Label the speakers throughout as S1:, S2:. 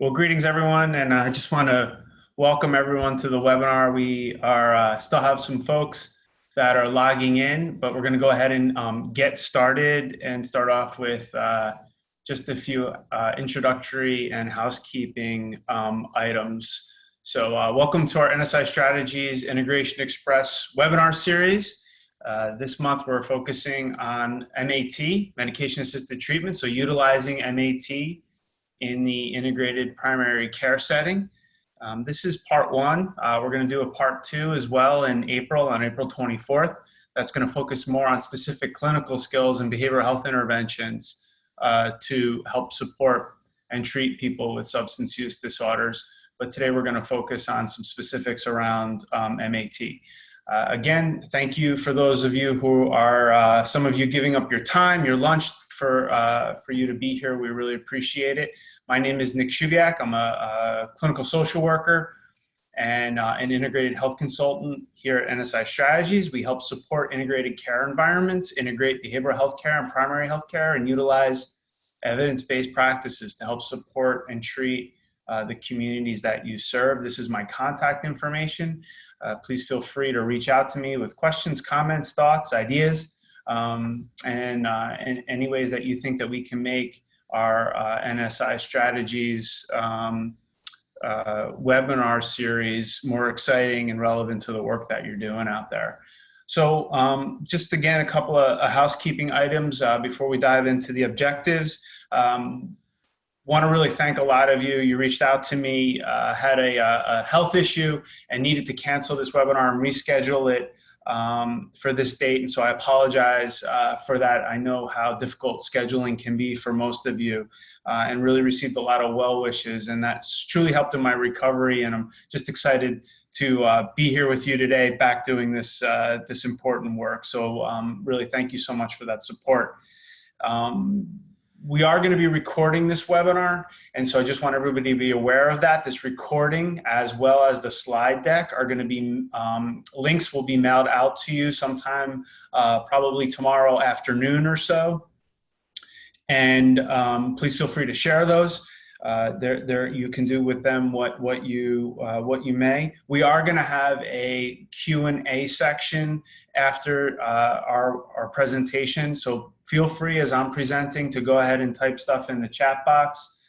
S1: Well, greetings everyone, and I just want to welcome everyone to the webinar. We are still have some folks that are logging in, but we're going to go ahead and get started and start off with just a few introductory and housekeeping items. So welcome to our NSI Strategies Integration Express webinar series. This month we're focusing on MAT, medication-assisted treatment, so utilizing MAT in the integrated primary care setting. This is part one. We're going to do a part two as well in April, on April 24th. That's going to focus more on specific clinical skills and behavioral health interventions to help support and treat people with substance use disorders. But today we're going to focus on some specifics around MAT. Again, thank you for those of you who are, some of you giving up your time, your lunch for you to be here. We really appreciate it. My name is Nick Shubiak. I'm a clinical social worker and an integrated health consultant here at NSI Strategies. We help support integrated care environments, integrate behavioral health care and primary health care, and utilize evidence-based practices to help support and treat the communities that you serve. This is my contact information. Please feel free to reach out to me with questions, comments, thoughts, ideas, and any ways that you think that we can make our NSI Strategies webinar series more exciting and relevant to the work that you're doing out there. So just again, a couple of housekeeping items before we dive into the objectives. Want to really thank a lot of you. You reached out to me, had a health issue and needed to cancel this webinar and reschedule it for this date. And so I apologize for that. I know how difficult scheduling can be for most of you, and really received a lot of well wishes, and that's truly helped in my recovery. And I'm just excited to be here with you today, back doing this, this important work. So really thank you so much for that support. We are going to be recording this webinar, and so I just want everybody to be aware of that. This recording, as well as the slide deck, are going to be, links will be mailed out to you sometime, probably tomorrow afternoon or so. And please feel free to share those. You can do with them what you may. We are going to have a Q&A section after our presentation, so feel free as I'm presenting to go ahead and type stuff in the chat box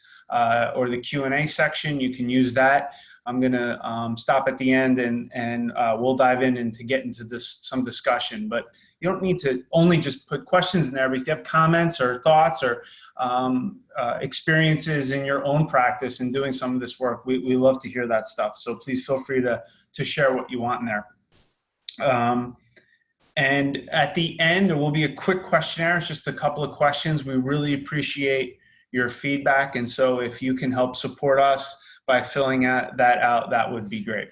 S1: or the Q&A section. You can use that. I'm going to stop at the end and we'll dive in and to get into some discussion. But you don't need to only just put questions in there, but if you have comments or thoughts or experiences in your own practice in doing some of this work, we love to hear that stuff. So please feel free to share what you want in there. And at the end, there will be a quick questionnaire. It's just a couple of questions. We really appreciate your feedback. And so if you can help support us by filling that out, that would be great.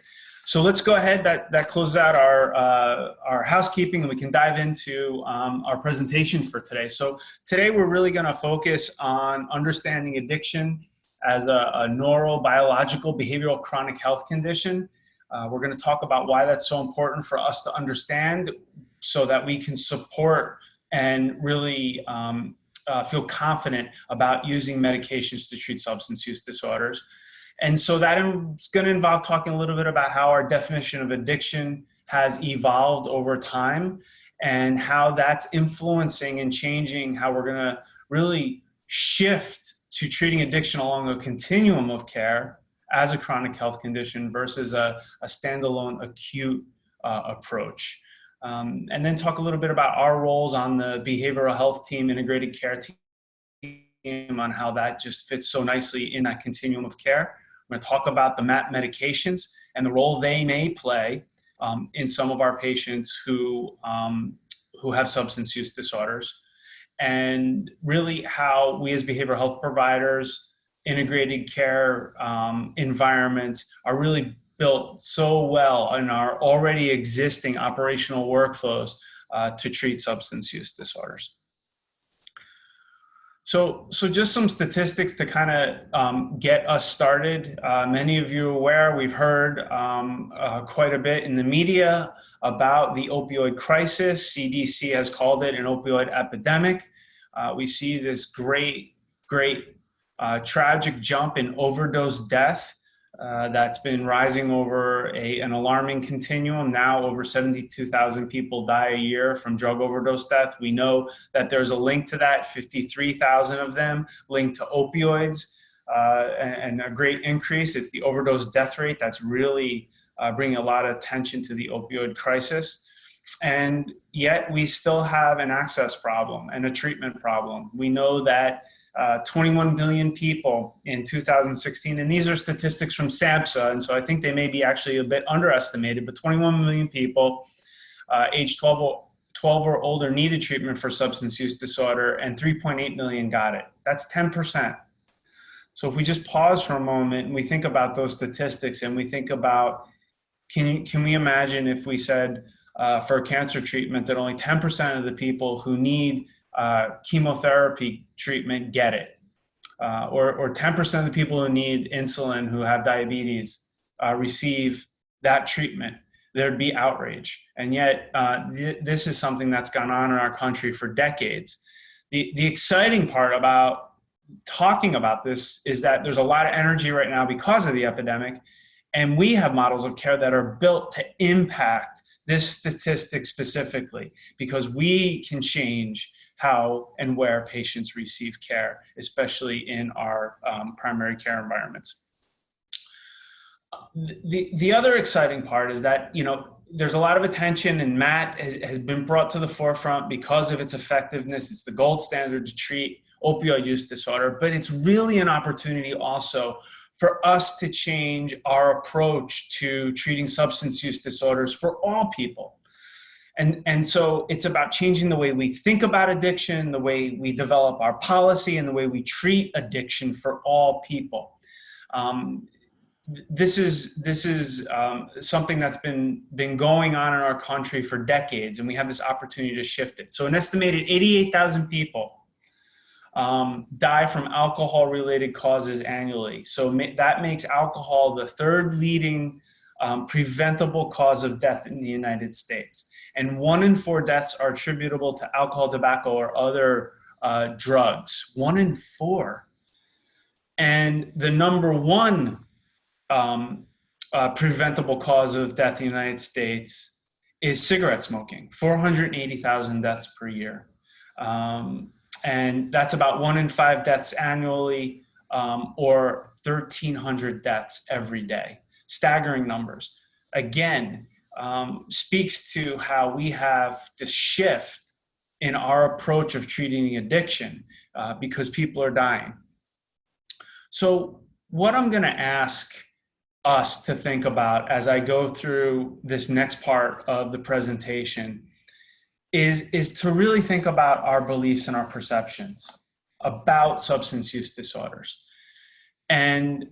S1: So let's go ahead. That closes out our housekeeping, and we can dive into our presentation for today. So today we're really going to focus on understanding addiction as a neurobiological behavioral chronic health condition. We're going to talk about why that's so important for us to understand, so that we can support and really feel confident about using medications to treat substance use disorders. And so that is going to involve talking a little bit about how our definition of addiction has evolved over time and how that's influencing and changing how we're going to really shift to treating addiction along a continuum of care as a chronic health condition versus a standalone acute approach. And then talk a little bit about our roles on the behavioral health team, integrated care team, on how that just fits so nicely in that continuum of care. We're going to talk about the MAT medications and the role they may play in some of our patients who have substance use disorders, and really how we as behavioral health providers, integrated care environments are really built so well in our already existing operational workflows to treat substance use disorders. So just some statistics to kind of get us started. Many of you are aware, we've heard quite a bit in the media about the opioid crisis. CDC has called it an opioid epidemic. We see this great tragic jump in overdose death that's been rising over an alarming continuum. Now over 72,000 people die a year from drug overdose death. We know that there's a link to that, 53,000 of them linked to opioids, and a great increase. It's the overdose death rate that's really bringing a lot of attention to the opioid crisis. And yet we still have an access problem and a treatment problem. We know that 21 million people in 2016, and these are statistics from SAMHSA, and so I think they may be actually a bit underestimated, but 21 million people age 12 or older needed treatment for substance use disorder, and 3.8 million got it. That's 10%. So if we just pause for a moment and we think about those statistics and we think about, can we imagine if we said for cancer treatment that only 10% of the people who need chemotherapy treatment get it, or 10% of the people who need insulin, who have diabetes, receive that treatment, there'd be outrage. And yet this is something that's gone on in our country for decades. The exciting part about talking about this is that there's a lot of energy right now because of the epidemic, and we have models of care that are built to impact this statistic specifically, because we can change how and where patients receive care, especially in our primary care environments. The other exciting part is that, there's a lot of attention, and MAT has been brought to the forefront because of its effectiveness. It's the gold standard to treat opioid use disorder, but it's really an opportunity also for us to change our approach to treating substance use disorders for all people. And so it's about changing the way we think about addiction, the way we develop our policy, and the way we treat addiction for all people. This is something that's been going on in our country for decades, and we have this opportunity to shift it. So an estimated 88,000 people die from alcohol-related causes annually. So that makes alcohol the third leading preventable cause of death in the United States. And 1 in 4 deaths are attributable to alcohol, tobacco, or other drugs. 1 in 4. And the number one preventable cause of death in the United States is cigarette smoking, 480,000 deaths per year. And that's about 1 in 5 deaths annually, or 1,300 deaths every day. Staggering numbers. Again, speaks to how we have to shift in our approach of treating addiction because people are dying. So what I'm going to ask us to think about as I go through this next part of the presentation is to really think about our beliefs and our perceptions about substance use disorders, and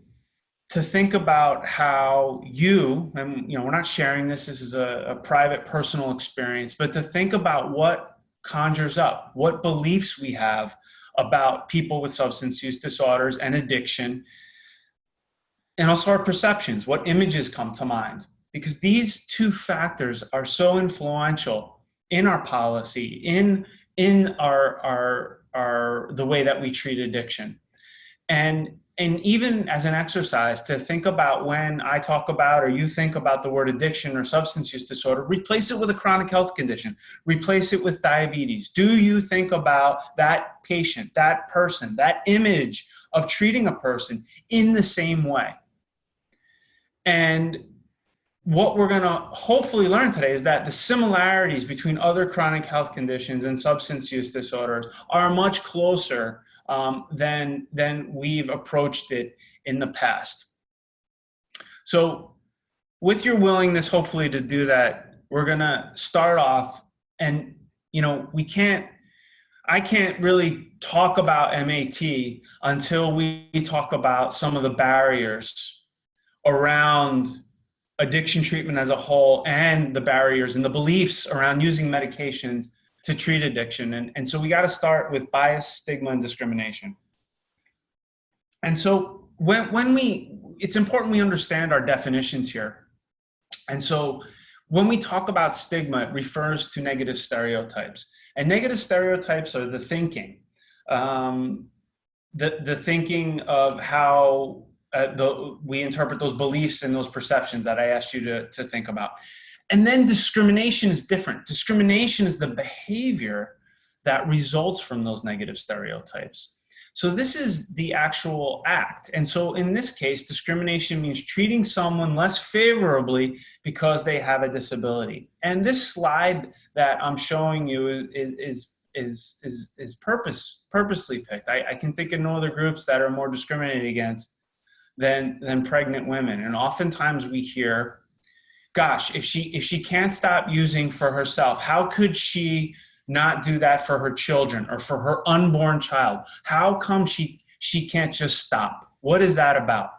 S1: to think about how and we're not sharing this is a private personal experience, but to think about what conjures up, what beliefs we have about people with substance use disorders and addiction, and also our perceptions, what images come to mind, because these two factors are so influential in our policy, in the way that we treat addiction. And even as an exercise to think about, when I talk about or you think about the word addiction or substance use disorder, replace it with a chronic health condition, replace it with diabetes. Do you think about that patient, that person, that image of treating a person in the same way? And what we're going to hopefully learn today is that the similarities between other chronic health conditions and substance use disorders are much closer than we've approached it in the past. So with your willingness, hopefully, to do that, we're going to start off, and I can't really talk about MAT until we talk about some of the barriers around addiction treatment as a whole, and the barriers and the beliefs around using medications to treat addiction. And so we got to start with bias, stigma, and discrimination. And so it's important we understand our definitions here. And so when we talk about stigma, it refers to negative stereotypes. And negative stereotypes are the thinking the thinking of how we interpret those beliefs and those perceptions that I asked you to think about. And then discrimination is different. Discrimination is the behavior that results from those negative stereotypes. So this is the actual act. And so in this case, discrimination means treating someone less favorably because they have a disability. And this slide that I'm showing you is purposely picked. I can think of no other groups that are more discriminated against than pregnant women. And oftentimes we hear, gosh, if she can't stop using for herself, how could she not do that for her children or for her unborn child? How come she can't just stop? What is that about?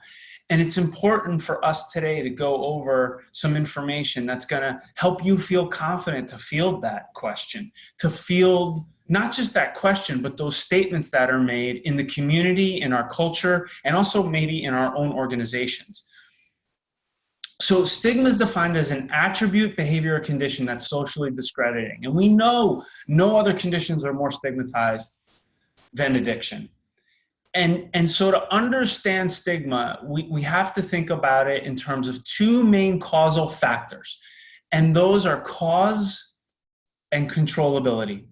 S1: And it's important for us today to go over some information that's going to help you feel confident to field that question, to field not just that question, but those statements that are made in the community, in our culture, and also maybe in our own organizations. So stigma is defined as an attribute, behavior, or condition that's socially discrediting. And we know no other conditions are more stigmatized than addiction. And so to understand stigma, we have to think about it in terms of two main causal factors. And those are cause and controllability.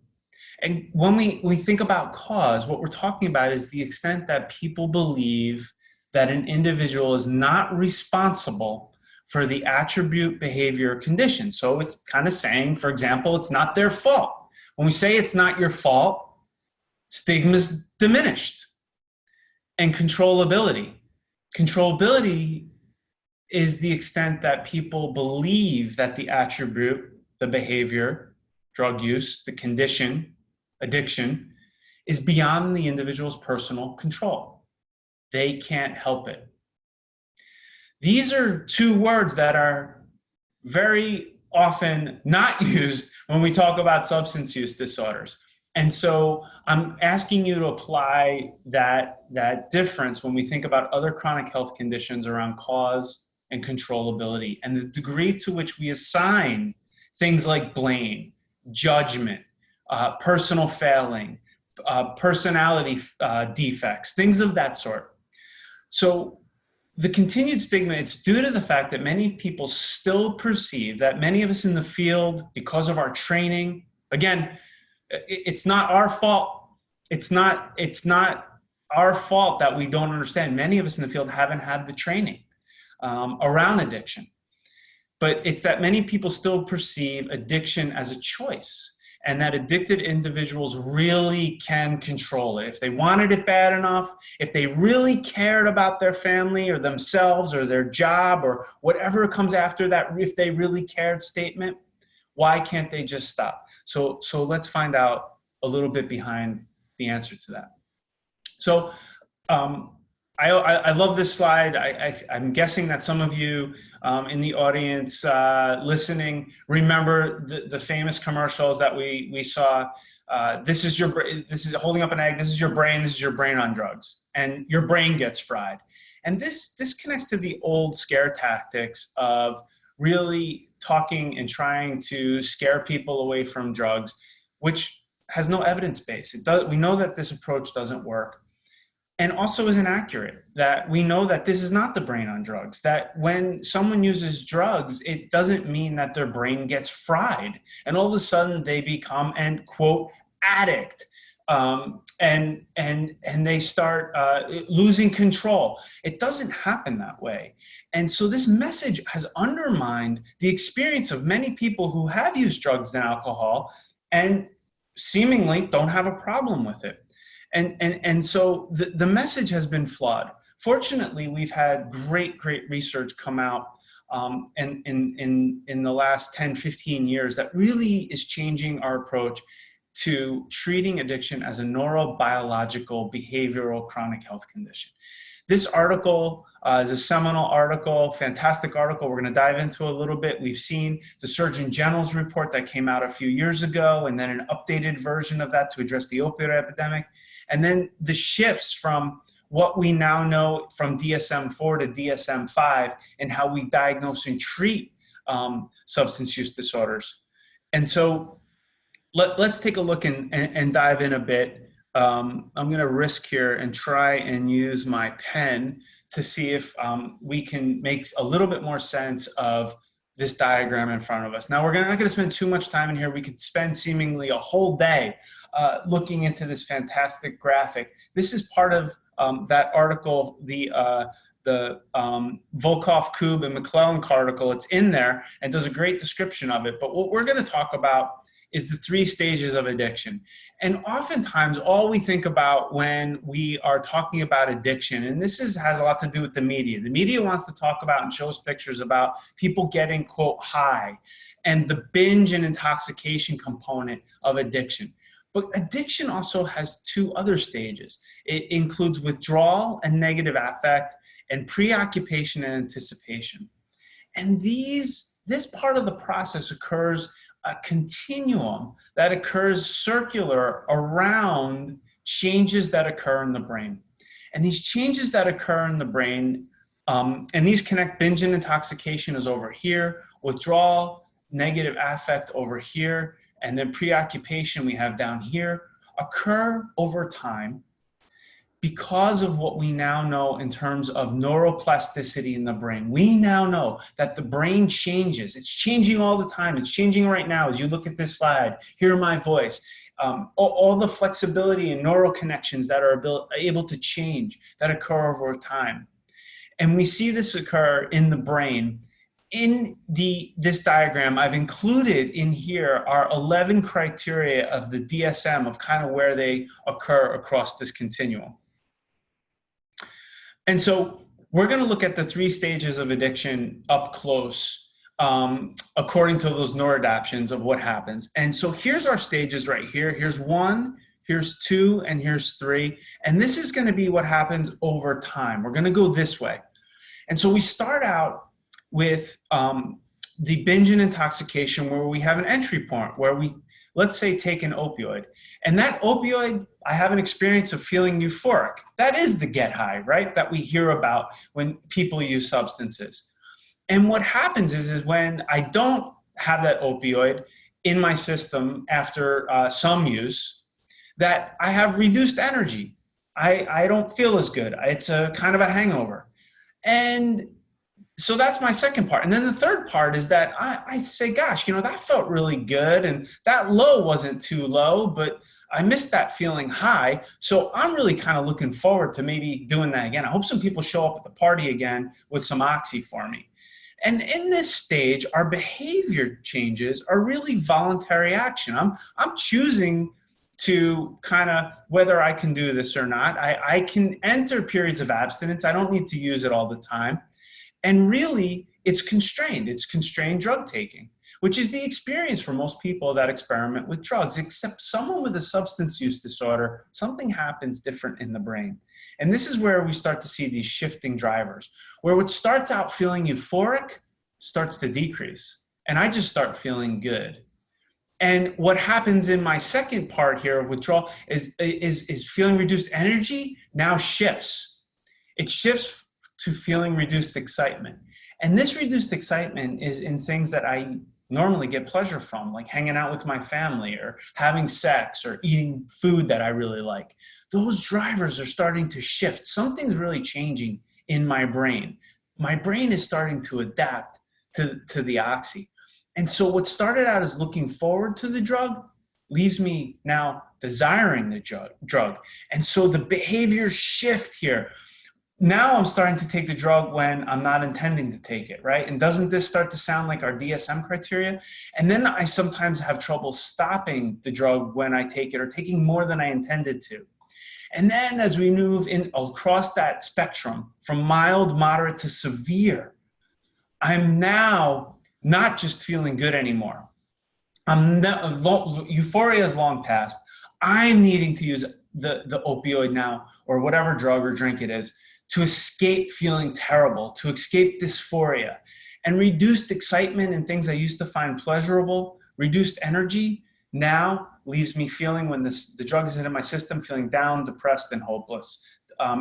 S1: And when we think about cause, what we're talking about is the extent that people believe that an individual is not responsible for the attribute, behavior, condition. So it's kind of saying, for example, it's not their fault. When we say it's not your fault, stigma is diminished. And controllability. Controllability is the extent that people believe that the attribute, the behavior, drug use, the condition, addiction, is beyond the individual's personal control. They can't help it. These are two words that are very often not used when we talk about substance use disorders. And so I'm asking you to apply that difference when we think about other chronic health conditions around cause and controllability, and the degree to which we assign things like blame, judgment, personal failing, personality defects, things of that sort. So the continued stigma, it's due to the fact that many people still perceive that many of us in the field, because of our training, again, it's not our fault. It's not our fault that we don't understand. Many of us in the field haven't had the training around addiction. But it's that many people still perceive addiction as a choice, and that addicted individuals really can control it. If they wanted it bad enough, if they really cared about their family or themselves or their job or whatever comes after that, if they really cared statement, why can't they just stop? So let's find out a little bit behind the answer to that. So I love this slide. I'm guessing that some of you in the audience listening remember the famous commercials that we saw. This is holding up an egg. This is your brain. This is your brain on drugs, and your brain gets fried. And this connects to the old scare tactics of really talking and trying to scare people away from drugs, which has no evidence base. We know that this approach doesn't work. And also is inaccurate, that we know that this is not the brain on drugs, that when someone uses drugs, it doesn't mean that their brain gets fried and all of a sudden they become an, quote, addict, and they start losing control. It doesn't happen that way. And so this message has undermined the experience of many people who have used drugs and alcohol and seemingly don't have a problem with it. And so the message has been flawed. Fortunately, we've had great research come out in the last 10, 15 years that really is changing our approach to treating addiction as a neurobiological, behavioral, chronic health condition. This article is a seminal article, fantastic article. We're going to dive into a little bit. We've seen the Surgeon General's report that came out a few years ago, and then an updated version of that to address the opioid epidemic. And then the shifts from what we now know from DSM-4 to DSM-5 and how we diagnose and treat substance use disorders. And so let's take a look and dive in a bit. I'm going to risk here and try and use my pen to see if we can make a little bit more sense of this diagram in front of us. Now, we're not going to spend too much time in here. We could spend seemingly a whole day looking into this fantastic graphic. This is part of that article, the Volkov, Koob, and McClellan article. It's in there and does a great description of it. But what we're going to talk about is the 3 stages of addiction. And oftentimes, all we think about when we are talking about addiction, and this has a lot to do with the media. The media wants to talk about and shows pictures about people getting, quote, high, and the binge and intoxication component of addiction. But addiction also has 2 other stages. It includes withdrawal and negative affect, and preoccupation and anticipation. And this part of the process occurs a continuum that occurs circular around changes that occur in the brain. And these changes that occur in the brain, and these connect binge and intoxication is over here, withdrawal, negative affect over here, and then preoccupation we have down here, occur over time because of what we now know in terms of neuroplasticity in the brain. We now know that the brain changes. It's changing all the time. It's changing right now as you look at this slide, hear my voice. All the flexibility and neural connections that are able to change, that occur over time. And we see this occur in the brain. In this diagram, I've included in here are 11 criteria of the DSM of kind of where they occur across this continuum. And so we're going to look at the 3 stages of addiction up close, according to those neuroadaptions of what happens. And so here's our stages right here. Here's 1, here's 2, and here's 3. And this is going to be what happens over time. We're going to go this way. And so we start out with the binge and intoxication, where we have an entry point where we, let's say, take an opioid. And that opioid, I have an experience of feeling euphoric. That is the get high, right? That we hear about when people use substances. And what happens is when I don't have that opioid in my system after some use, that I have reduced energy. I don't feel as good. It's a kind of a hangover. And so that's my second part. And then the third part is that I say, gosh, that felt really good. And that low wasn't too low, but I missed that feeling high. So I'm really kind of looking forward to maybe doing that again. I hope some people show up at the party again with some oxy for me. And in this stage, our behavior changes are really voluntary action. I'm choosing to kind of, whether I can do this or not, I can enter periods of abstinence. I don't need to use it all the time. And really, it's constrained drug taking, which is the experience for most people that experiment with drugs, except someone with a substance use disorder, something happens different in the brain. And this is where we start to see these shifting drivers, where what starts out feeling euphoric starts to decrease. And I just start feeling good. And what happens in my second part here of withdrawal is feeling reduced energy now shifts. It shifts to feeling reduced excitement. And this reduced excitement is in things that I normally get pleasure from, like hanging out with my family or having sex or eating food that I really like. Those drivers are starting to shift. Something's really changing in my brain. My brain is starting to adapt to the oxy. And so what started out as looking forward to the drug leaves me now desiring the drug. And so the behaviors shift here. Now I'm starting to take the drug when I'm not intending to take it, right? And doesn't this start to sound like our DSM criteria? And then I sometimes have trouble stopping the drug when I take it or taking more than I intended to. And then as we move in across that spectrum from mild, moderate to severe, I'm now not just feeling good anymore. Euphoria is long past. I'm needing to use the opioid now, or whatever drug or drink it is, to escape feeling terrible, to escape dysphoria. And reduced excitement and things I used to find pleasurable, reduced energy, now leaves me feeling, when the drug is in my system, feeling down, depressed, and hopeless,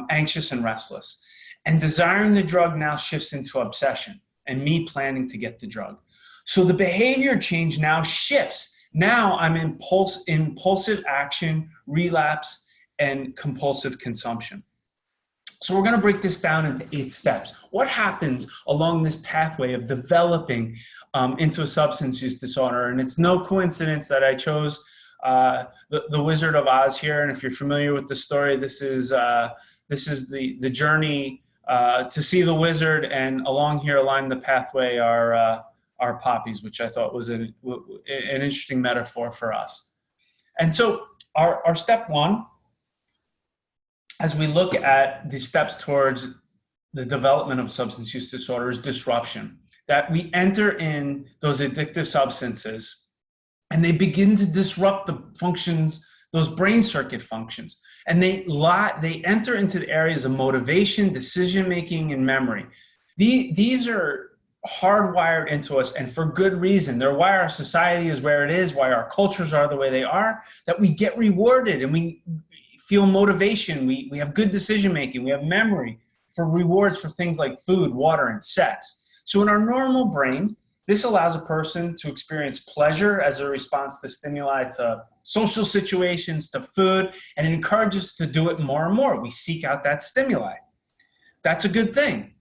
S1: anxious and restless. And desiring the drug now shifts into obsession and me planning to get the drug. So the behavior change now shifts. Now I'm impulsive action, relapse, and compulsive consumption. So we're going to break this down into 8 steps. What happens along this pathway of developing into a substance use disorder? And it's no coincidence that I chose the Wizard of Oz here. And if you're familiar with the story, this is the journey to see the wizard, and along here along the pathway are poppies, which I thought was an interesting metaphor for us. And so our step 1, as we look at the steps towards the development of substance use disorder, is disruption. That we enter in those addictive substances and they begin to disrupt the functions, those brain circuit functions. And they enter into the areas of motivation, decision-making, and memory. These are hardwired into us, and for good reason. They're why our society is where it is, why our cultures are the way they are, that we get rewarded and we feel motivation, we have good decision-making, we have memory for rewards for things like food, water, and sex. So in our normal brain, this allows a person to experience pleasure as a response to stimuli, to social situations, to food, and it encourages us to do it more and more. We seek out that stimuli. That's a good thing.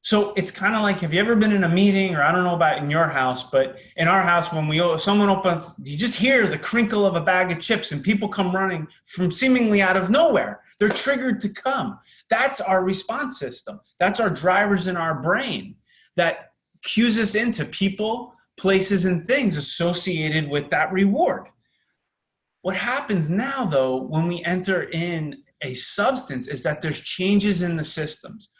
S1: So it's kind of like, have you ever been in a meeting, or I don't know about in your house, but in our house, when someone opens, you just hear the crinkle of a bag of chips and people come running from seemingly out of nowhere. They're triggered to come. That's our response system. That's our drivers in our brain that cues us into people, places, and things associated with that reward. What happens now, though, when we enter in a substance is that there's changes in the systems.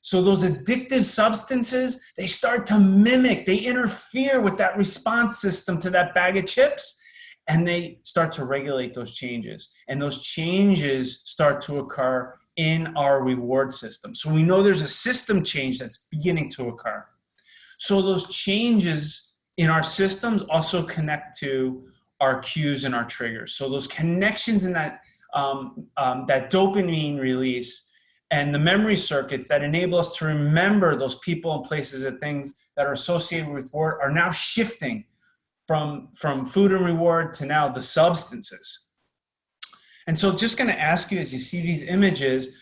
S1: So those addictive substances, they start to mimic, they interfere with that response system to that bag of chips, and they start to regulate those changes. And those changes start to occur in our reward system. So we know there's a system change that's beginning to occur. So those changes in our systems also connect to our cues and our triggers. So those connections in that dopamine release and the memory circuits that enable us to remember those people and places and things that are associated with reward are now shifting from food and reward to now the substances. And so just going to ask you, as you see these images,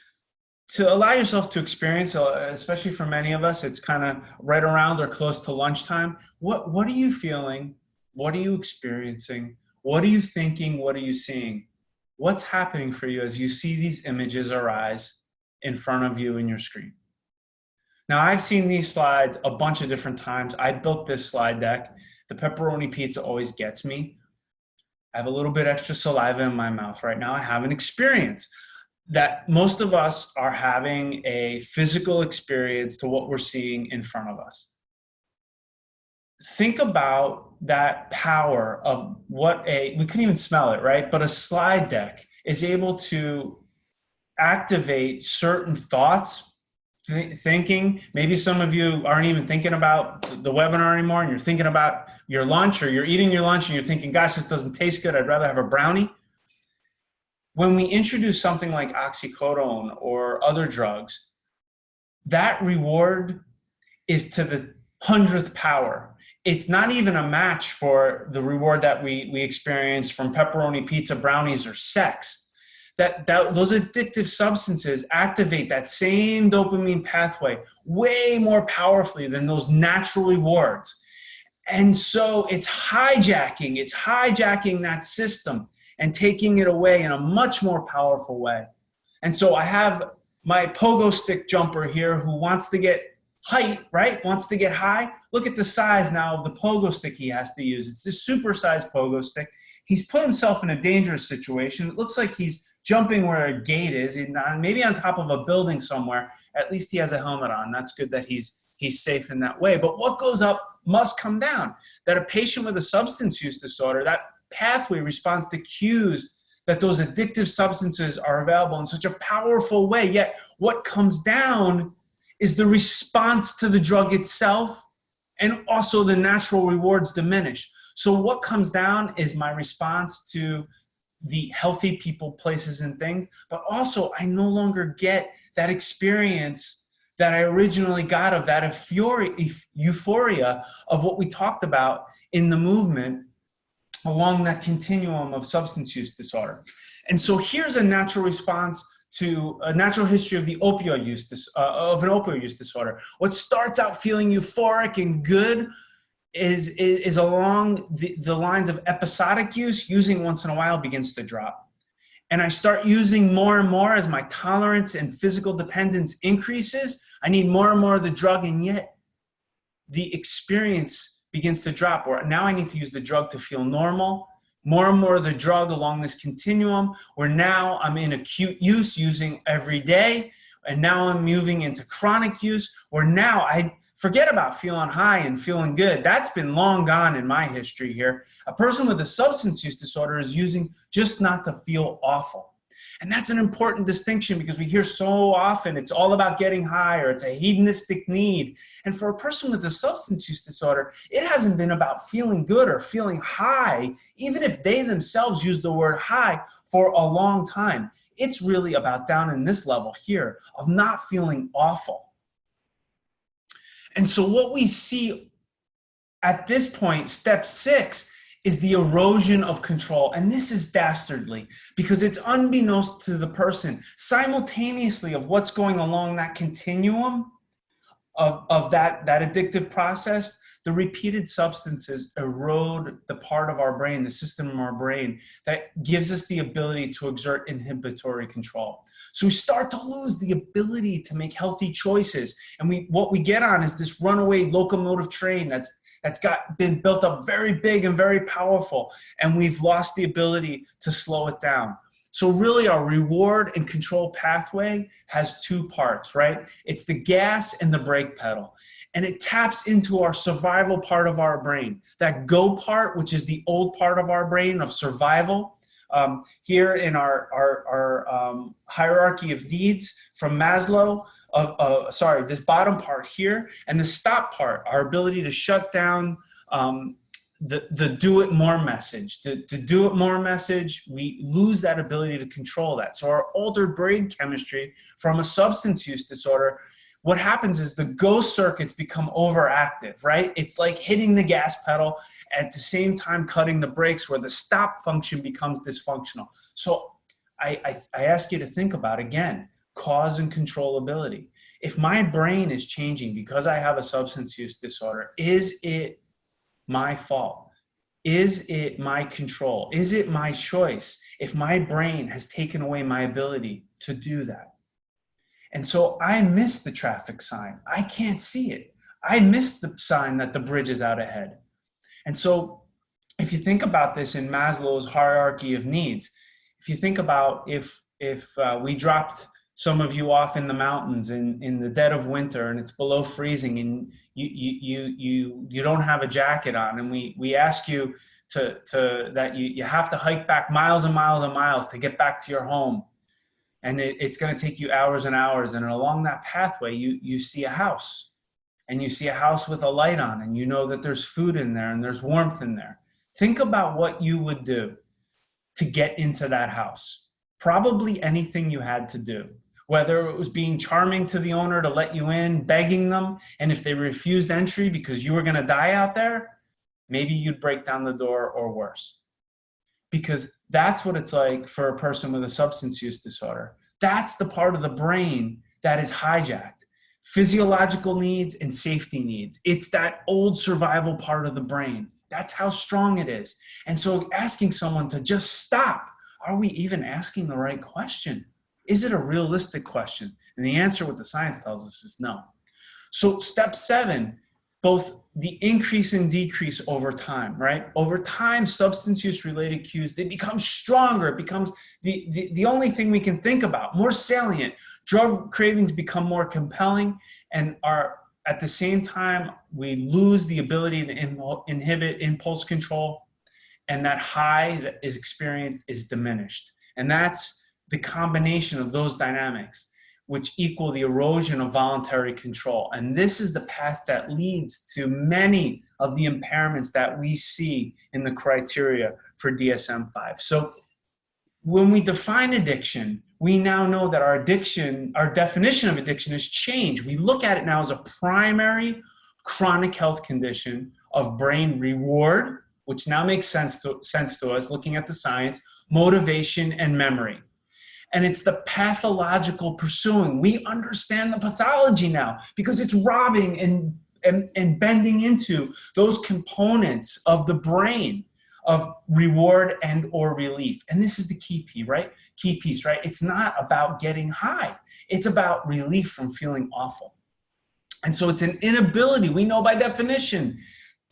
S1: to allow yourself to experience, especially for many of us, it's kind of right around or close to lunchtime. What are you feeling? What are you experiencing? What are you thinking? What are you seeing? What's happening for you as you see these images arise in front of you in your screen? Now, I've seen these slides a bunch of different times. I built this slide deck. The pepperoni pizza always gets me. I have a little bit extra saliva in my mouth right now. I have an experience that most of us are having, a physical experience to what we're seeing in front of us. Think about that power of what we couldn't even smell it, right? But a slide deck is able to activate certain thoughts, thinking. Maybe some of you aren't even thinking about the webinar anymore, and you're thinking about your lunch, or you're eating your lunch and you're thinking, gosh, this doesn't taste good. I'd rather have a brownie. When we introduce something like oxycodone or other drugs, that reward is to the 100th power. It's not even a match for the reward that we experience from pepperoni pizza, brownies, or sex. Those addictive substances activate that same dopamine pathway way more powerfully than those natural rewards. And so it's hijacking that system and taking it away in a much more powerful way. And so I have my pogo stick jumper here who wants to get height, right? Wants to get high. Look at the size now of the pogo stick he has to use. It's this supersized pogo stick. He's put himself in a dangerous situation. It looks like he's jumping where a gate is, maybe on top of a building somewhere. At least he has a helmet on. That's good that he's safe in that way. But what goes up must come down. That a patient with a substance use disorder, that pathway responds to cues that those addictive substances are available in such a powerful way. Yet what comes down is the response to the drug itself, and also the natural rewards diminish. So what comes down is my response to the healthy people, places, and things, but also I no longer get that experience that I originally got of that euphoria of what we talked about in the movement along that continuum of substance use disorder. And so here's a natural response to a natural history of the opioid use of an opioid use disorder. What starts out feeling euphoric and good is along the lines of episodic use. Using once in a while begins to drop. And I start using more and more as my tolerance and physical dependence increases. I need more and more of the drug, and yet the experience begins to drop, where now I need to use the drug to feel normal. More and more of the drug along this continuum, where now I'm in acute use, using every day, and now I'm moving into chronic use, where now I forget about feeling high and feeling good. That's been long gone in my history here. A person with a substance use disorder is using just not to feel awful. And that's an important distinction, because we hear so often it's all about getting high, or it's a hedonistic need. And for a person with a substance use disorder, it hasn't been about feeling good or feeling high, even if they themselves use the word high for a long time. It's really about down in this level here of not feeling awful. And so what we see at this point, step 6, is the erosion of control. And this is dastardly, because it's unbeknownst to the person, simultaneously of what's going along that continuum of that addictive process. The repeated substances erode the part of our brain, the system of our brain that gives us the ability to exert inhibitory control. So we start to lose the ability to make healthy choices. And what we get on is this runaway locomotive train that's been built up very big and very powerful, and we've lost the ability to slow it down. So really our reward and control pathway has 2 parts, right? It's the gas and the brake pedal. And it taps into our survival part of our brain. That go part, which is the old part of our brain of survival. Here in our hierarchy of needs from Maslow, this bottom part here, and the stop part, our ability to shut down the do it more message. The do it more message, we lose that ability to control that. So our altered brain chemistry from a substance use disorder, what happens is the go circuits become overactive, right? It's like hitting the gas pedal at the same time cutting the brakes, where the stop function becomes dysfunctional. So I ask you to think about, again, cause and controllability. If my brain is changing because I have a substance use disorder, is it my fault? Is it my control? Is it my choice if my brain has taken away my ability to do that? And so I miss the traffic sign. I can't see it. I miss the sign that the bridge is out ahead. And so if you think about this in Maslow's hierarchy of needs, if you think about if we dropped some of you off in the mountains in the dead of winter and it's below freezing and you don't have a jacket on, and we ask you that you have to hike back miles and miles and miles to get back to your home. And it's going to take you hours and hours. And along that pathway, you see a house. And you see a house with a light on. And you know that there's food in there and there's warmth in there. Think about what you would do to get into that house. Probably anything you had to do. Whether it was being charming to the owner to let you in, begging them. And if they refused entry because you were going to die out there, maybe you'd break down the door or worse. Because that's what it's like for a person with a substance use disorder. That's the part of the brain that is hijacked. Physiological needs and safety needs. It's that old survival part of the brain. That's how strong it is. And so asking someone to just stop, are we even asking the right question? Is it a realistic question? And the answer, what the science tells us, is no. So step 7, both the increase and decrease over time, right? Over time, substance use related cues, they become stronger. It becomes the only thing we can think about, more salient. Drug cravings become more compelling, and at the same time, we lose the ability to inhibit impulse control, and that high that is experienced is diminished. And that's the combination of those dynamics, which equal the erosion of voluntary control. And this is the path that leads to many of the impairments that we see in the criteria for DSM-5. So when we define addiction, we now know that our definition of addiction has changed. We look at it now as a primary chronic health condition of brain reward which now makes sense to us looking at the science, motivation, and memory. And it's the pathological pursuing. We understand the pathology now because it's robbing and bending into those components of the brain of reward and or relief. And this is the key piece, right? It's not about getting high. It's about relief from feeling awful. And so it's an inability, we know by definition,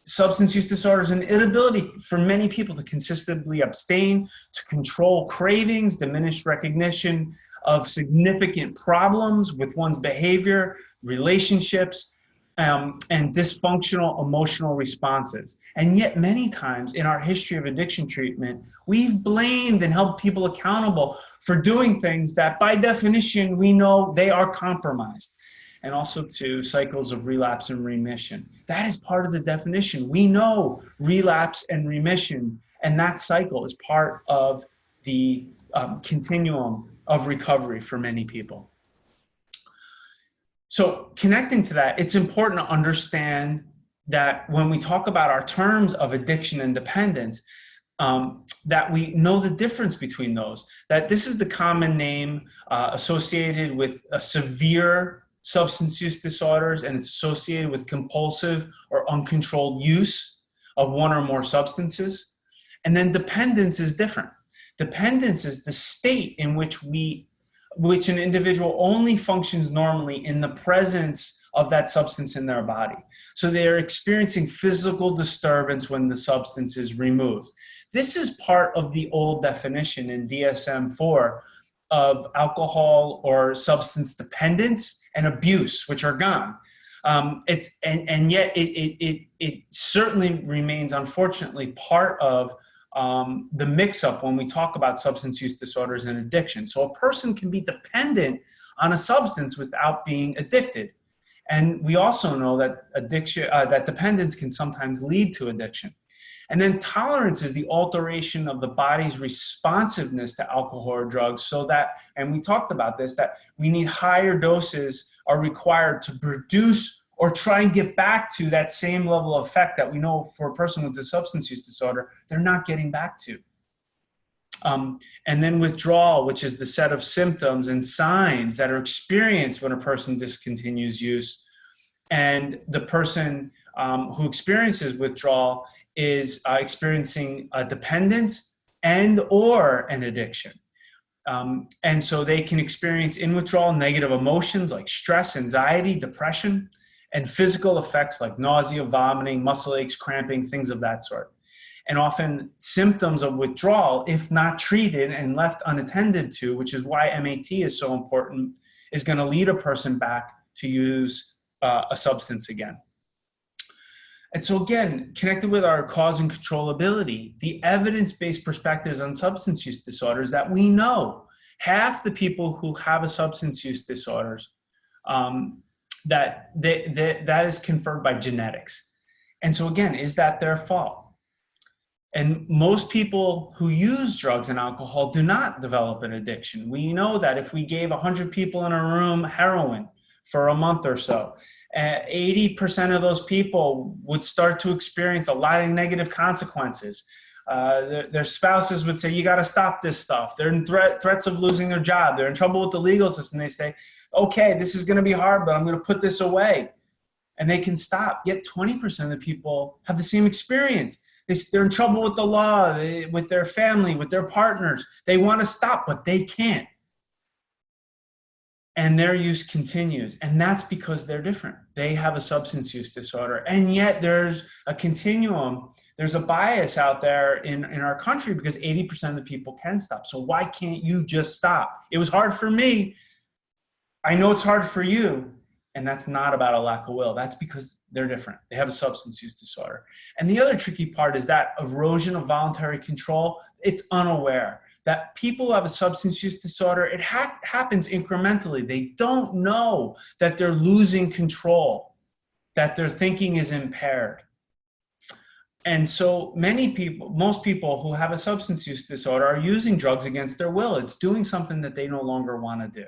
S1: substance use disorder is an inability for many people to consistently abstain, to control cravings, diminished recognition of significant problems with one's behavior, relationships, and dysfunctional emotional responses. And yet many times in our history of addiction treatment, we've blamed and held people accountable for doing things that by definition we know they are compromised. And also to cycles of relapse and remission. That is part of the definition. We know relapse and remission, and that cycle is part of the continuum of recovery for many people. So connecting to that, it's important to understand that when we talk about our terms of addiction and dependence, that we know the difference between those, that this is the common name associated with a severe substance use disorders, and it's associated with compulsive or uncontrolled use of one or more substances. And then dependence is different. Dependence is the state in which an individual only functions normally in the presence of that substance in their body. So they're experiencing physical disturbance when the substance is removed. This is part of the old definition in DSM-4 of alcohol or substance dependence and abuse, which are gone. Yet it certainly remains, unfortunately, part of the mix-up when we talk about substance use disorders and addiction. So a person can be dependent on a substance without being addicted. And we also know that that dependence can sometimes lead to addiction. And then tolerance is the alteration of the body's responsiveness to alcohol or drugs, so that, and we talked about this, that we need higher doses are required to produce or try and get back to that same level of effect that we know for a person with a substance use disorder, they're not getting back to. And then withdrawal, which is the set of symptoms and signs that are experienced when a person discontinues use. And the person who experiences withdrawal is experiencing a dependence and or an addiction. And so they can experience in withdrawal negative emotions like stress, anxiety, depression, and physical effects like nausea, vomiting, muscle aches, cramping, things of that sort. And often symptoms of withdrawal, if not treated and left unattended to, which is why MAT is so important, is going to lead a person back to use a substance again. And so again, connected with our cause and controllability, the evidence-based perspectives on substance use disorders that we know half the people who have a substance use disorders, that is conferred by genetics. And so again, is that their fault? And most people who use drugs and alcohol do not develop an addiction. We know that if we gave 100 people in a room heroin for a month or so, 80% of those people would start to experience a lot of negative consequences. Their spouses would say, you got to stop this stuff. They're in threats of losing their job. They're in trouble with the legal system. They say, okay, this is going to be hard, but I'm going to put this away. And they can stop. Yet 20% of the people have the same experience. They're in trouble with the law, with their family, with their partners. They want to stop, but they can't. And their use continues. And that's because they're different. They have a substance use disorder. And yet there's a continuum. There's a bias out there in our country because 80% of the people can stop. So why can't you just stop? It was hard for me. I know it's hard for you. And that's not about a lack of will. That's because they're different. They have a substance use disorder. And the other tricky part is that erosion of voluntary control, it's unaware. That people who have a substance use disorder, it happens incrementally. They don't know that they're losing control, that their thinking is impaired. And so most people who have a substance use disorder are using drugs against their will. It's doing something that they no longer want to do.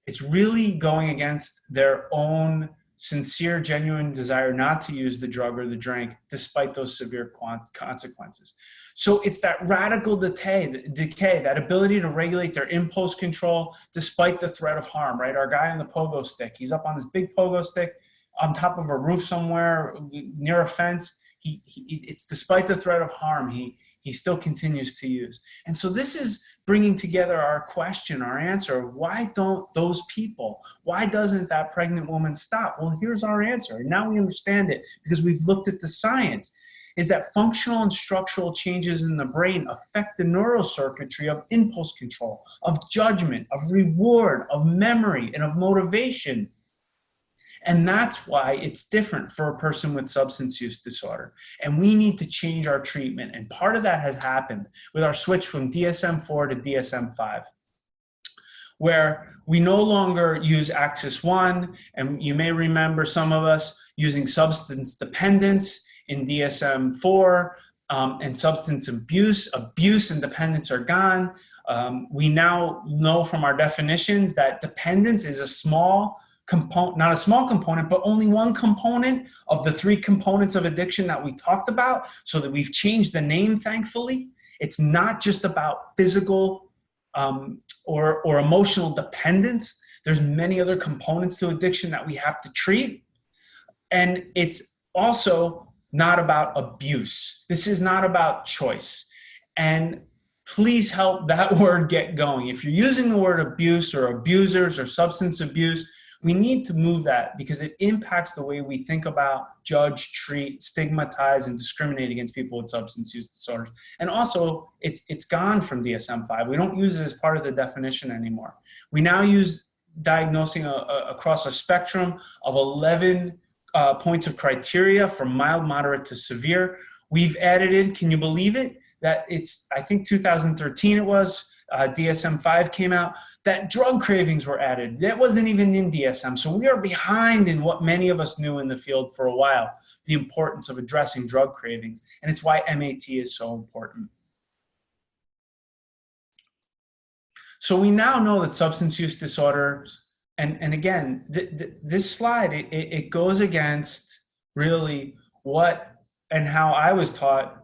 S1: It's really going against their own sincere, genuine desire not to use the drug or the drink despite those severe consequences. So it's that radical decay, that ability to regulate their impulse control despite the threat of harm, right? Our guy on the pogo stick, he's up on this big pogo stick on top of a roof somewhere near a fence. It's despite the threat of harm, he still continues to use. And so this is bringing together our question, our answer. Why don't those people, why doesn't that pregnant woman stop? Well, here's our answer. And now we understand it because we've looked at the science, is that functional and structural changes in the brain affect the neural circuitry of impulse control, of judgment, of reward, of memory, and of motivation. And that's why it's different for a person with substance use disorder. And we need to change our treatment. And part of that has happened with our switch from DSM-4 to DSM-5, where we no longer use Axis 1. And you may remember some of us using substance dependence in DSM-4 and substance abuse. Abuse and dependence are gone. We now know from our definitions that dependence is a small component, not a small component, but only one component of the three components of addiction that we talked about, so that we've changed the name, thankfully. It's not just about physical or emotional dependence. There's many other components to addiction that we have to treat. And it's also not about abuse. This is not about choice. And please help that word get going. If you're using the word abuse or abusers or substance abuse, we need to move that because it impacts the way we think about, judge, treat, stigmatize, and discriminate against people with substance use disorders. And also, it's gone from DSM-5. We don't use it as part of the definition anymore. We now use diagnosing across a spectrum of 11 points of criteria from mild, moderate to severe. We've added in, can you believe it, that it's, I think 2013 it was, DSM-5 came out, that drug cravings were added. That wasn't even in DSM. So we are behind in what many of us knew in the field for a while, the importance of addressing drug cravings. And it's why MAT is so important. So we now know that substance use disorders, and again, this slide, it goes against really what and how I was taught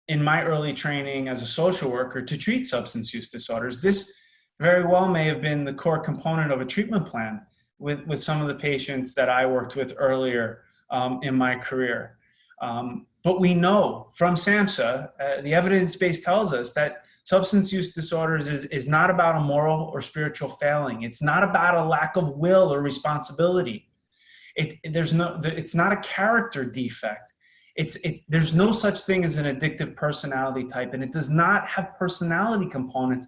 S1: in my early training as a social worker to treat substance use disorders. This very well may have been the core component of a treatment plan with some of the patients that I worked with earlier in my career. But we know from SAMHSA, the evidence base tells us that substance use disorders is not about a moral or spiritual failing. It's not about a lack of will or responsibility. It's not a character defect. There's no such thing as an addictive personality type, and it does not have personality components.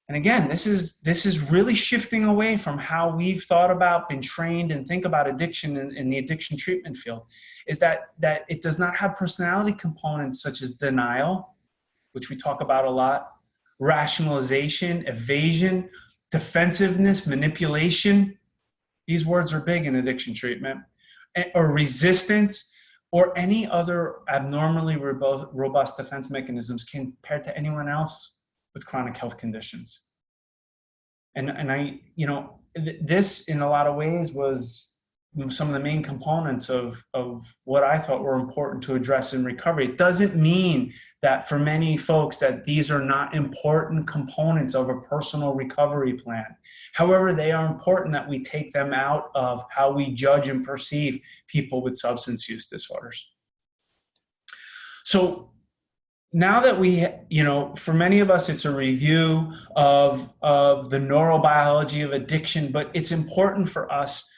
S1: And again, this is really shifting away from how we've thought about, been trained, and think about addiction in the addiction treatment field, is that it does not have personality components such as denial, which we talk about a lot, rationalization, evasion, defensiveness, manipulation. These words are big in addiction treatment, or resistance, or any other abnormally robust defense mechanisms compared to anyone else with chronic health conditions. And this in a lot of ways was some of the main components of what I thought were important to address in recovery. It doesn't mean that for many folks that these are not important components of a personal recovery plan. However, they are important that we take them out of how we judge and perceive people with substance use disorders. So now that we, for many of us, it's a review of the neurobiology of addiction, but it's important for us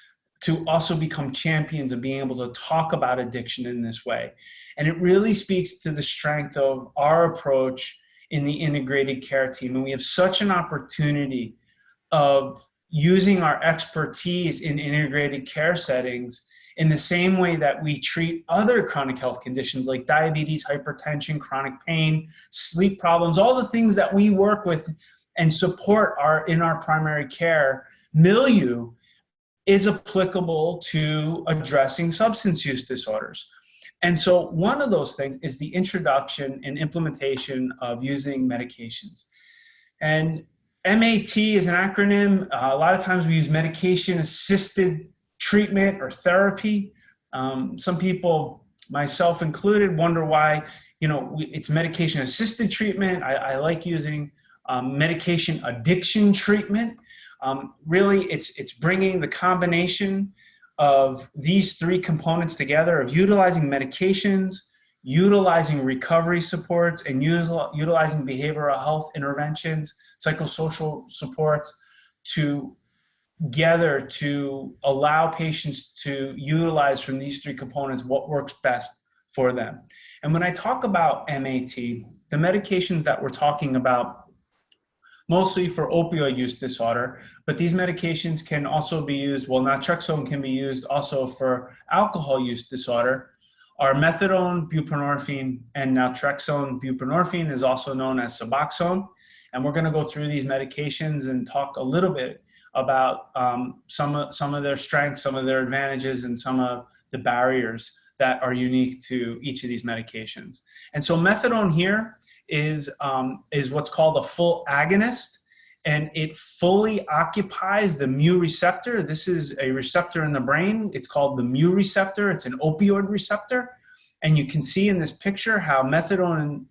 S1: to also become champions of being able to talk about addiction in this way. And it really speaks to the strength of our approach in the integrated care team. And we have such an opportunity of using our expertise in integrated care settings in the same way that we treat other chronic health conditions like diabetes, hypertension, chronic pain, sleep problems, all the things that we work with and support in our primary care milieu is applicable to addressing substance use disorders. And so one of those things is the introduction and implementation of using medications. And MAT is an acronym. A lot of times we use medication-assisted treatment or therapy. Some people, myself included, wonder why, it's medication-assisted treatment. I like using medication addiction treatment. Really, it's bringing the combination of these three components together of utilizing medications, utilizing recovery supports, and utilizing behavioral health interventions, psychosocial supports together to allow patients to utilize from these three components what works best for them. And when I talk about MAT, the medications that we're talking about mostly for opioid use disorder, but these medications can also be used, naltrexone can be used also for alcohol use disorder, are methadone, buprenorphine, and naltrexone. Buprenorphine is also known as Suboxone. And we're going to go through these medications and talk a little bit about some of their strengths, some of their advantages, and some of the barriers that are unique to each of these medications. And so methadone here is what's called a full agonist, and it fully occupies the mu receptor. This is a receptor in the brain. It's called the mu receptor. It's an opioid receptor. And you can see in this picture how methadone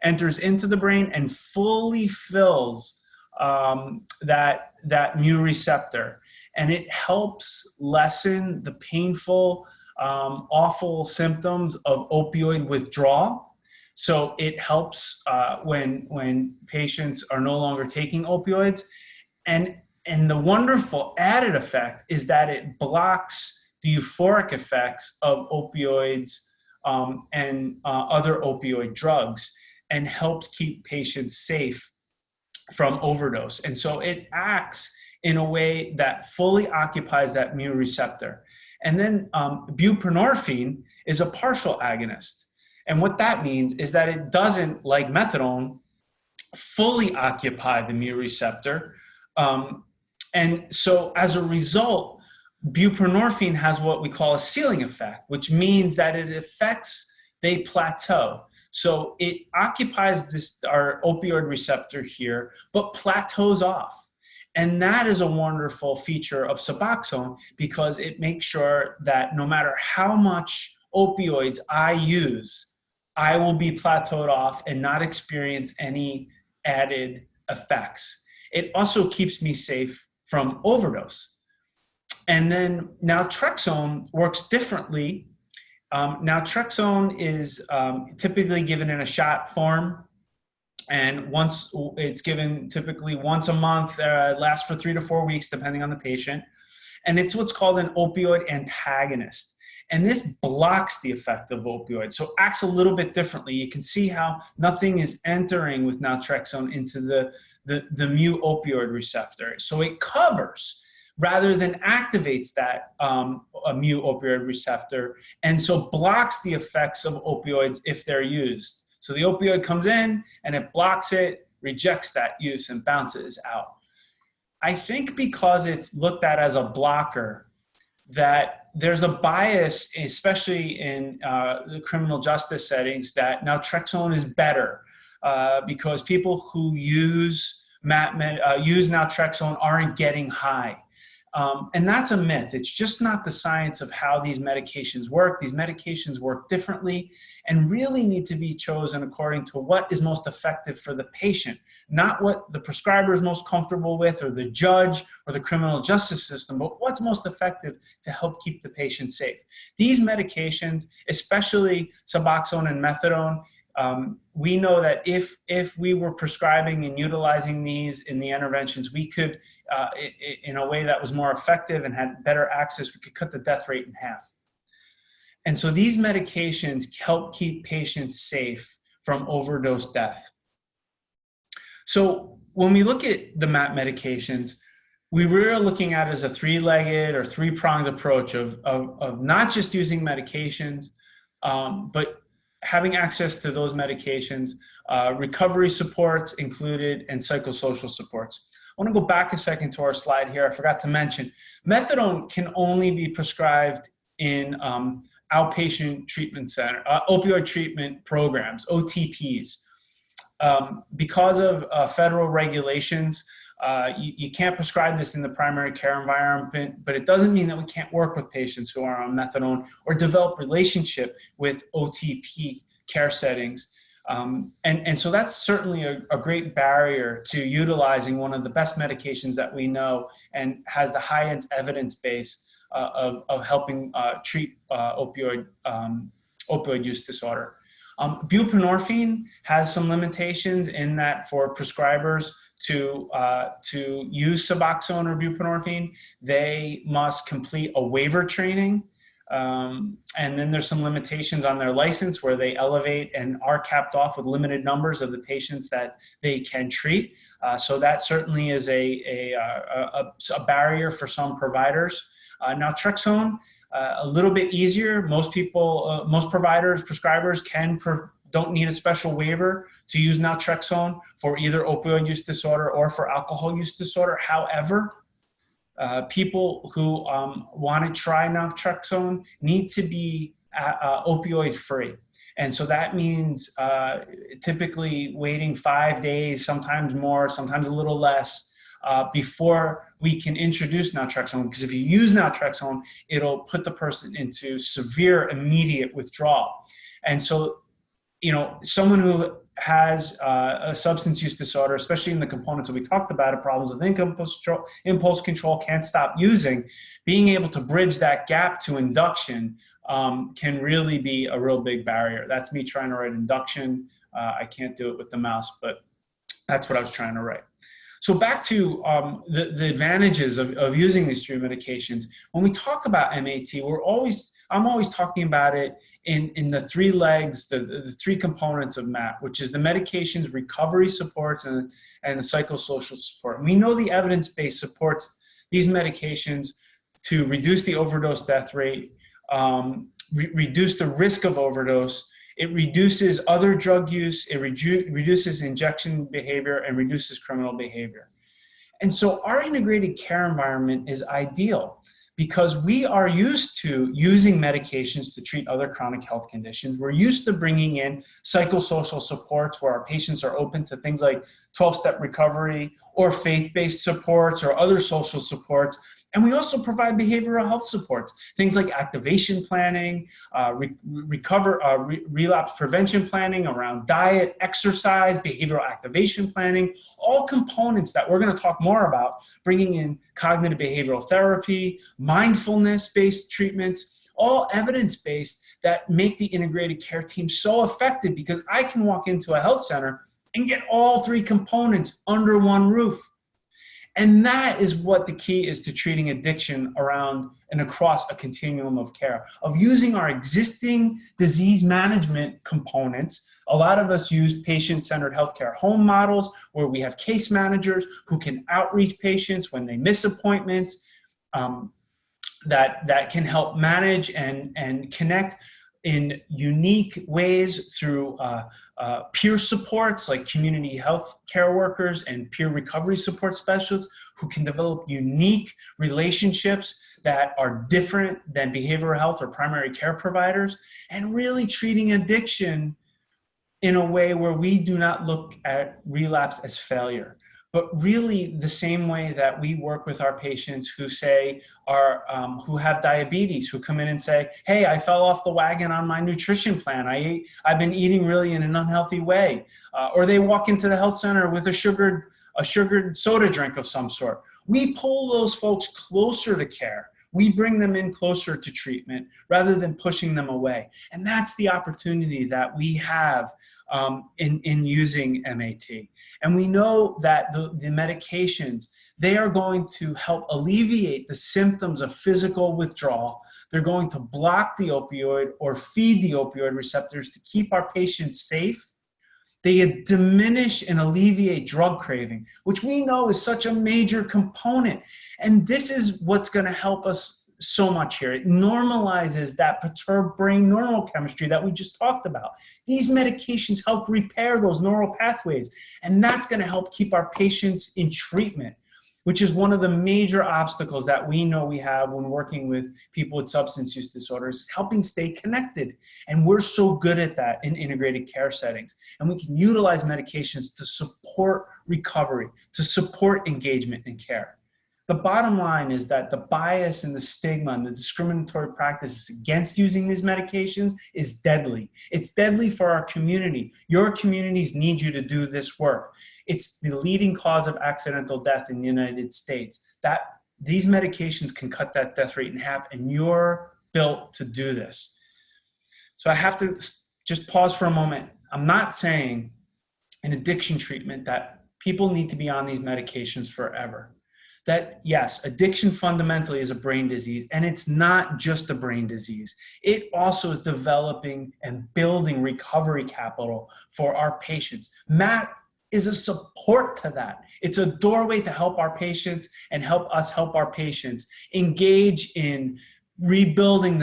S1: enters into the brain and fully fills that mu receptor. And it helps lessen the painful, awful symptoms of opioid withdrawal. So it helps when patients are no longer taking opioids. And the wonderful added effect is that it blocks the euphoric effects of opioids and other opioid drugs and helps keep patients safe from overdose. And so it acts in a way that fully occupies that mu receptor. And then buprenorphine is a partial agonist. And what that means is that it doesn't, like methadone, fully occupy the mu receptor. And so as a result, buprenorphine has what we call a ceiling effect, which means that it affects, they plateau. So it occupies our opioid receptor here, but plateaus off. And that is a wonderful feature of Suboxone because it makes sure that no matter how much opioids I use, I will be plateaued off and not experience any added effects. It also keeps me safe from overdose. And then naltrexone works differently. Naltrexone is typically given in a shot form. And it's given typically once a month, lasts for 3 to 4 weeks, depending on the patient. And it's what's called an opioid antagonist. And this blocks the effect of opioids, so acts a little bit differently. You can see how nothing is entering with naltrexone into the mu opioid receptor. So it covers rather than activates that mu opioid receptor, and so blocks the effects of opioids if they're used. So the opioid comes in and it blocks it, rejects that use, and bounces out. I think because it's looked at as a blocker, that there's a bias, especially in the criminal justice settings, that naltrexone is better because people who use naltrexone aren't getting high. And that's a myth. It's just not the science of how these medications work. These medications work differently and really need to be chosen according to what is most effective for the patient, not what the prescriber is most comfortable with or the judge or the criminal justice system, but what's most effective to help keep the patient safe. These medications, especially Suboxone and methadone, we know that if we were prescribing and utilizing these in the interventions, we could, in a way that was more effective and had better access, we could cut the death rate in half. And so these medications help keep patients safe from overdose death. So when we look at the MAT medications, we really are looking at it as a three-legged or three-pronged approach of not just using medications, but having access to those medications, recovery supports included, and psychosocial supports. I want to go back a second to our slide here. I forgot to mention, methadone can only be prescribed in outpatient treatment center, opioid treatment programs, OTPs. Because of federal regulations, You can't prescribe this in the primary care environment, but it doesn't mean that we can't work with patients who are on methadone or develop relationship with OTP care settings. And so that's certainly a great barrier to utilizing one of the best medications that we know and has the highest evidence base of helping treat opioid use disorder. Buprenorphine has some limitations in that for prescribers to use Suboxone or buprenorphine, they must complete a waiver training. And then there's some limitations on their license where they elevate and are capped off with limited numbers of the patients that they can treat. So that certainly is a barrier for some providers. Naltrexone, a little bit easier. Most people, most providers, prescribers don't need a special waiver to use naltrexone for either opioid use disorder or for alcohol use disorder. However, people who want to try naltrexone need to be opioid free. And so that means typically waiting 5 days, sometimes more, sometimes a little less, before we can introduce naltrexone. Because if you use naltrexone, it'll put the person into severe immediate withdrawal. And so, you know, someone who has a substance use disorder, especially in the components that we talked about, problems with impulse control, can't stop using, being able to bridge that gap to induction can really be a real big barrier. That's me trying to write induction. I can't do it with the mouse, but that's what I was trying to write. So back to the advantages of using these three medications. When we talk about MAT, I'm always talking about it in the three legs, the three components of MAT, which is the medications, recovery supports, and the psychosocial support. And we know the evidence base supports these medications to reduce the overdose death rate, reduce the risk of overdose. It reduces other drug use, it reduces injection behavior, and reduces criminal behavior. And so our integrated care environment is ideal because we are used to using medications to treat other chronic health conditions. We're used to bringing in psychosocial supports where our patients are open to things like 12-step recovery or faith-based supports or other social supports. And we also provide behavioral health supports, things like activation planning, relapse prevention planning around diet, exercise, behavioral activation planning, all components that we're going to talk more about, bringing in cognitive behavioral therapy, mindfulness-based treatments, all evidence-based that make the integrated care team so effective because I can walk into a health center and get all three components under one roof. And that is what the key is to treating addiction around and across a continuum of care, of using our existing disease management components. A lot of us use patient-centered healthcare home models where we have case managers who can outreach patients when they miss appointments, that can help manage and connect in unique ways through peer supports like community health care workers and peer recovery support specialists who can develop unique relationships that are different than behavioral health or primary care providers, and really treating addiction in a way where we do not look at relapse as failure, but really the same way that we work with our patients who say who have diabetes, who come in and say, hey, I fell off the wagon on my nutrition plan. I've been eating really in an unhealthy way. Or they walk into the health center with a sugared soda drink of some sort. We pull those folks closer to care. We bring them in closer to treatment rather than pushing them away. And that's the opportunity that we have in using MAT. And we know that the medications, they are going to help alleviate the symptoms of physical withdrawal. They're going to block the opioid or feed the opioid receptors to keep our patients safe. They diminish and alleviate drug craving, which we know is such a major component. And this is what's going to help us so much here. It normalizes that perturbed brain neural chemistry that we just talked about. These medications help repair those neural pathways, and that's going to help keep our patients in treatment. which is one of the major obstacles that we know we have when working with people with substance use disorders, helping stay connected. And we're so good at that in integrated care settings. And we can utilize medications to support recovery, to support engagement in care. The bottom line is that the bias and the stigma and the discriminatory practices against using these medications is deadly. It's deadly for our community. Your communities need you to do this work. It's the leading cause of accidental death in the United States. These medications can cut that death rate in half, and you're built to do this. So I have to just pause for a moment. I'm not saying in addiction treatment that people need to be on these medications forever. That yes, addiction fundamentally is a brain disease, and it's not just a brain disease. It also is developing and building recovery capital for our patients. MAT is a support to that. It's a doorway to help our patients and help us help our patients engage in rebuilding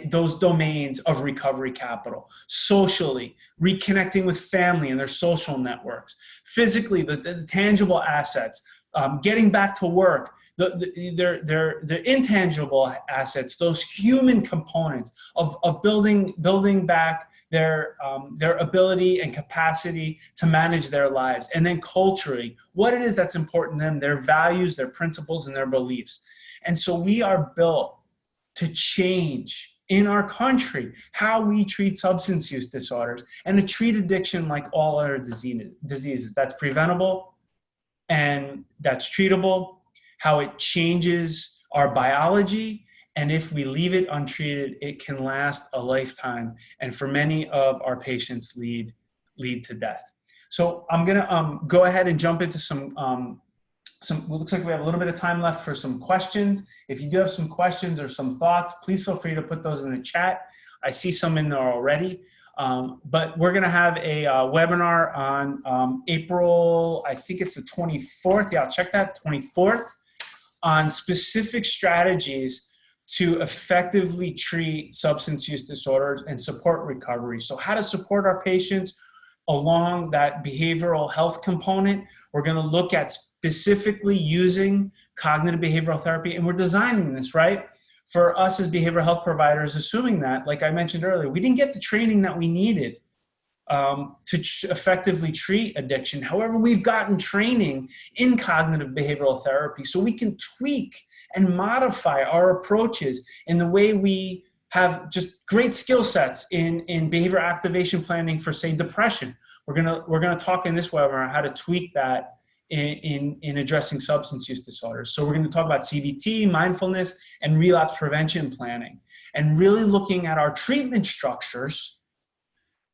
S1: those domains of recovery capital, socially, reconnecting with family and their social networks, physically, the tangible assets, getting back to work, their intangible assets, those human components of building back their ability and capacity to manage their lives. And then culturally, what it is that's important to them, their values, their principles, and their beliefs. And so we are built to change in our country how we treat substance use disorders and to treat addiction like all other diseases. That's preventable and that's treatable, how it changes our biology. And if we leave it untreated, it can last a lifetime. And for many of our patients, lead to death. So I'm gonna go ahead and jump into some, it looks like we have a little bit of time left for some questions. If you do have some questions or some thoughts, please feel free to put those in the chat. I see some in there already. But we're gonna have a webinar on April, I think it's the 24th. Yeah, I'll check that, 24th, on specific strategies to effectively treat substance use disorders and support recovery. So how to support our patients along that behavioral health component. We're going to look at specifically using cognitive behavioral therapy, and we're designing this, right? For us as behavioral health providers, assuming that, like I mentioned earlier, we didn't get the training that we needed to effectively treat addiction. However, we've gotten training in cognitive behavioral therapy so we can tweak and modify our approaches in the way we have just great skill sets in behavior activation planning for, say, depression. We're gonna talk in this webinar how to tweak that in addressing substance use disorders. So we're gonna talk about CBT, mindfulness, and relapse prevention planning, and really looking at our treatment structures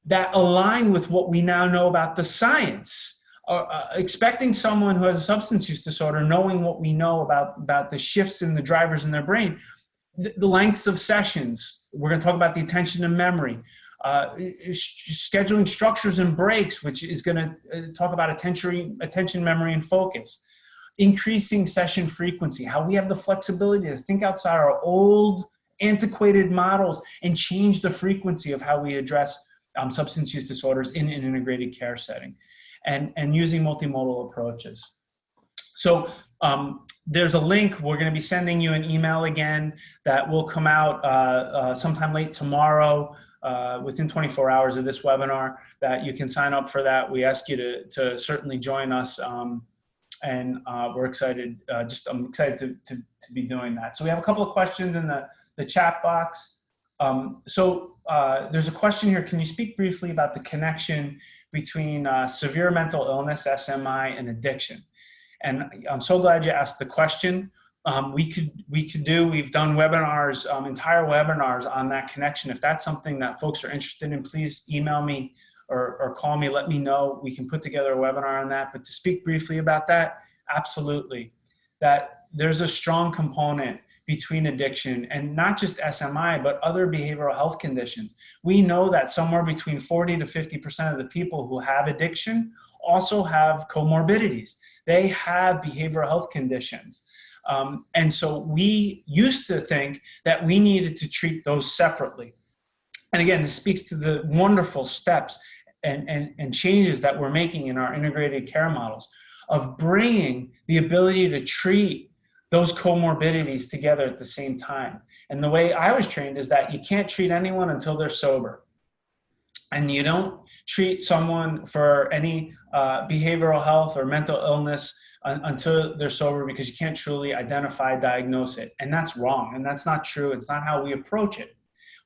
S1: that align with what we now know about the science. Expecting someone who has a substance use disorder, knowing what we know about the shifts in the drivers in their brain, the lengths of sessions. We're going to talk about the attention and memory, scheduling structures and breaks, which is going to talk about attention, memory, and focus. Increasing session frequency, how we have the flexibility to think outside our old, antiquated models and change the frequency of how we address substance use disorders in an integrated care setting. And using multimodal approaches. So there's a link. We're going to be sending you an email again that will come out sometime late tomorrow, within 24 hours of this webinar, that you can sign up for that. We ask you to certainly join us, and we're excited. I'm excited to be doing that. So we have a couple of questions in the chat box. There's a question here. Can you speak briefly about the connection between severe mental illness, SMI, and addiction? And I'm so glad you asked the question. We've done webinars, entire webinars on that connection. If that's something that folks are interested in, please email me or call me, let me know. We can put together a webinar on that. But to speak briefly about that, absolutely. That there's a strong component between addiction and not just SMI, but other behavioral health conditions. We know that somewhere between 40 to 50% of the people who have addiction also have comorbidities. They have behavioral health conditions. And so we used to think that we needed to treat those separately. And again, this speaks to the wonderful steps and changes that we're making in our integrated care models. of bringing the ability to treat those comorbidities together at the same time. And the way I was trained is that you can't treat anyone until they're sober. And you don't treat someone for any behavioral health or mental illness until they're sober, because you can't truly identify, diagnose it. And that's wrong. And that's not true. It's not how we approach it.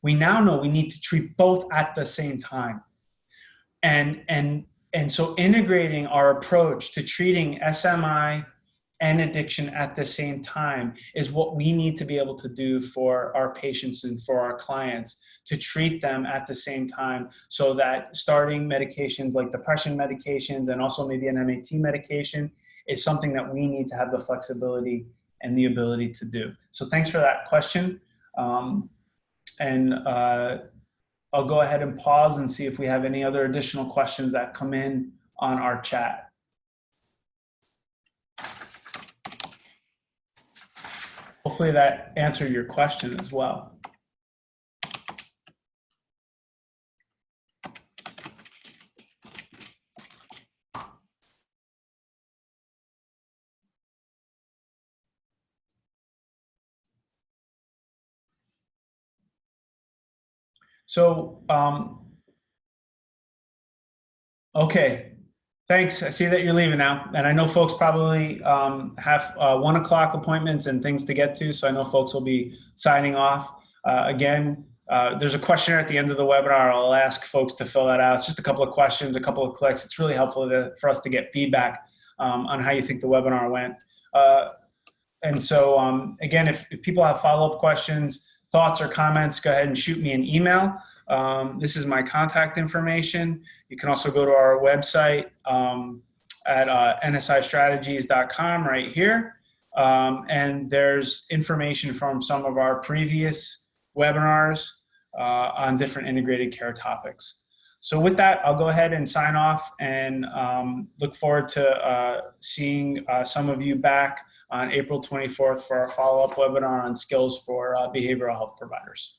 S1: We now know we need to treat both at the same time. And so integrating our approach to treating SMI and addiction at the same time is what we need to be able to do for our patients and for our clients, to treat them at the same time, so that starting medications like depression medications and also maybe an MAT medication is something that we need to have the flexibility and the ability to do. So thanks for that question. I'll go ahead and pause and see if we have any other additional questions that come in on our chat. Hopefully that answered your question as well. So, okay, thanks. I see that you're leaving now. And I know folks probably have 1 o'clock appointments and things to get to. So I know folks will be signing off. Again, there's a questionnaire at the end of the webinar. I'll ask folks to fill that out. It's just a couple of questions, a couple of clicks. It's really helpful for us to get feedback on how you think the webinar went. And so, again, if people have follow-up questions, thoughts, or comments, go ahead and shoot me an email. This is my contact information. You can also go to our website at nsistrategies.com right here. And there's information from some of our previous webinars on different integrated care topics. So with that, I'll go ahead and sign off, and look forward to seeing some of you back on April 24th for our follow-up webinar on skills for behavioral health providers.